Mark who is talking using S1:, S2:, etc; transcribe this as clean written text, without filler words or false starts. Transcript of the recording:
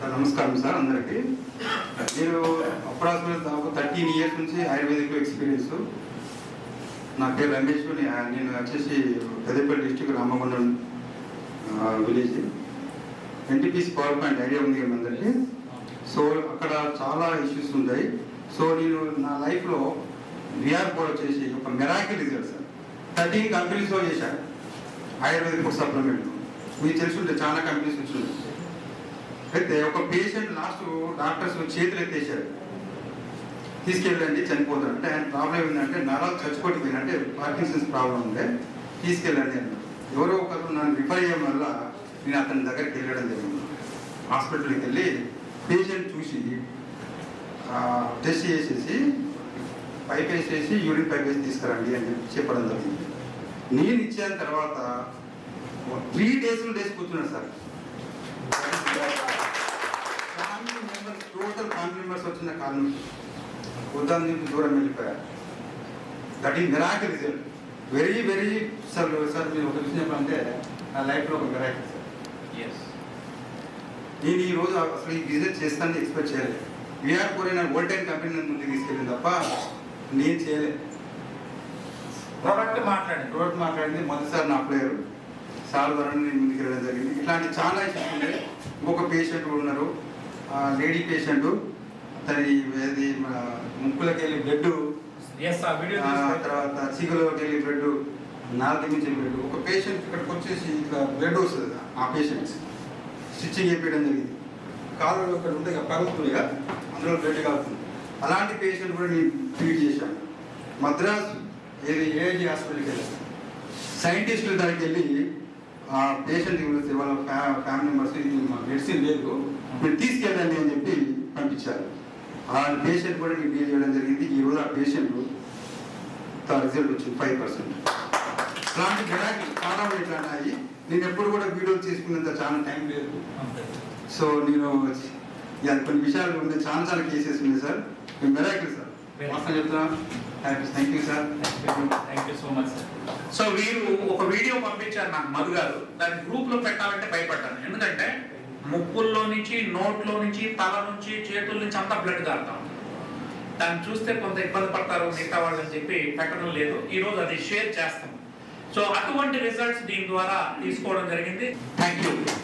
S1: నమస్కారం సార్ అందరికీ. నేను అప్రాక్సిమేట్ నాకు 13 ఇయర్స్ నుంచి ఆయుర్వేదిక్లో ఎక్స్పీరియన్స్. నా పేరు రమేష్. నేను వచ్చేసి Peddapalli district Ramagundam village. NTPC power point idea ఉంది కదా అందరికీ. సో అక్కడ చాలా ఇష్యూస్ ఉంటాయి. సో నేను నా లైఫ్లో విఆర్ కూడా వచ్చేసి ఒక మెరాకిల్ రిజల్ట్ సార్. 13 కంపెనీస్లో చేశాను ఆయుర్వేదిక్ ఫుడ్ సప్లిమెంట్. మీకు తెలిసి ఉంటే చాలా కంపెనీస్ వచ్చింది. అయితే ఒక పేషెంట్ లాస్ట్ డాక్టర్స్ చేతులు ఎత్తేసారు, తీసుకెళ్ళండి చనిపోతాడు అంటే. ఆయన ప్రాబ్లం ఏంటంటే నరాలు చచ్చిపోయిపోయిన అంటే పార్కిన్సన్స్ ప్రాబ్లం ఉంటే తీసుకెళ్ళండి అన్నారు. ఎవరో ఒకరు నన్ను రిఫర్ చేయడం వల్ల నేను అతని దగ్గరికి వెళ్ళడం జరిగింది. హాస్పిటల్కి వెళ్ళి పేషెంట్ చూసి టెస్ట్ చేసేసి పైప్ వేసేసి యూరిన్ పైప్ వేసి తీసుకురండి అని చెప్పడం జరిగింది. నేను ఇచ్చిన తర్వాత 3 days కూర్చున్నాను సార్. టోటల్ ఫ్యామిలీ మెంబర్స్ వచ్చిన కాలం ఉదాహరణ నుంచి దూరం వెళ్ళిపోయారు. That is miracle result. Very very sir. మీరు ఒక విషయం చెప్పాలంటే నా లైఫ్లో ఒక మిరాకిల్ సార్. నేను ఈ రోజు అసలు ఈ బిజినెస్ చేస్తానని ఎక్స్పెక్ట్ చేయలేదు. విఆర్ కోరే నా ఓల్టైన్ కంపెనీ ముందుకు తీసుకెళ్ళింది తప్ప నేను చేయలేదు. ప్రోడక్ట్ మాట్లాడింది మొదటిసారి నా ప్లేయర్ సార్ ద్వారా నేను ముందుకు వెళ్ళడం జరిగింది. ఇట్లాంటి చాలా ఇష్యూస్ ఉన్నాయి. ఇంకొక పేషెంట్ ఉన్నారు, లేడీ పేషెంట్. తన ముక్కులకి వెళ్ళి బ్లడ్, తర్వాత చీకలోకి వెళ్ళి బ్లడ్, నాలుగు నుంచి బ్లడ్. ఒక పేషెంట్ ఇక్కడికి వచ్చేసి ఇట్లా బ్లడ్ వస్తుంది. ఆ పేషెంట్ స్టిచ్చింగ్ చేయించడం జరిగింది. కాళ్ళు ఇక్కడ ఉంటాయి కదా పరుగుతుందిగా, అందులో బ్లడ్ కాలుతుంది. అలాంటి పేషెంట్ కూడా నేను ట్రీట్ చేశాను. మద్రాసు ఏజీ హాస్పిటల్కి వెళ్ళాను. సైంటిస్టుల దగ్గరికి వెళ్ళి ఆ పేషెంట్ వాళ్ళ ఫ్యామిలీ మెంబర్స్ ఇది మెడిసిన్ లేదు మీరు తీసుకెళ్ళండి అని చెప్పి పంపించారు. అలాంటి పేషెంట్ కూడా నేను డీల్ చేయడం జరిగింది. ఈరోజు ఆ పేషెంట్ రిజల్ట్ వచ్చింది 5%. అలాంటి మిరాకిల్ చాలా ఇట్లాంటి నేను ఎప్పుడు కూడా వీడియోలు తీసుకునేంత చాలా టైం లేదు. సో నేను కొన్ని విషయాలు ఉన్నాయి, చాలా కేసెస్ ఉన్నాయి సార్. నేను మిరాకిల్ సార్ మొత్తం చెప్తున్నాను. Thank you sir.
S2: Thank you so much sir. So వీరు ఒక వీడియో పంపించారు నాకు, మధు గారు. దాన్ని గ్రూప్ లో పెట్టాలంటే భయపడ్డాను. ఎందుకంటే ముక్కుల్లో నుంచి, నోట్లో నుంచి, తల నుంచి, చేతుల నుంచి అంతా బ్లడ్ కారుతాం. దాన్ని చూస్తే కొంత ఇబ్బంది పడతారు మిగతా వాళ్ళని చెప్పి పెట్టడం లేదు. ఈ రోజు అది షేర్ చేస్తాం. సో అటువంటి రిజల్ట్స్ దీని ద్వారా తీసుకోవడం జరిగింది. Thank you.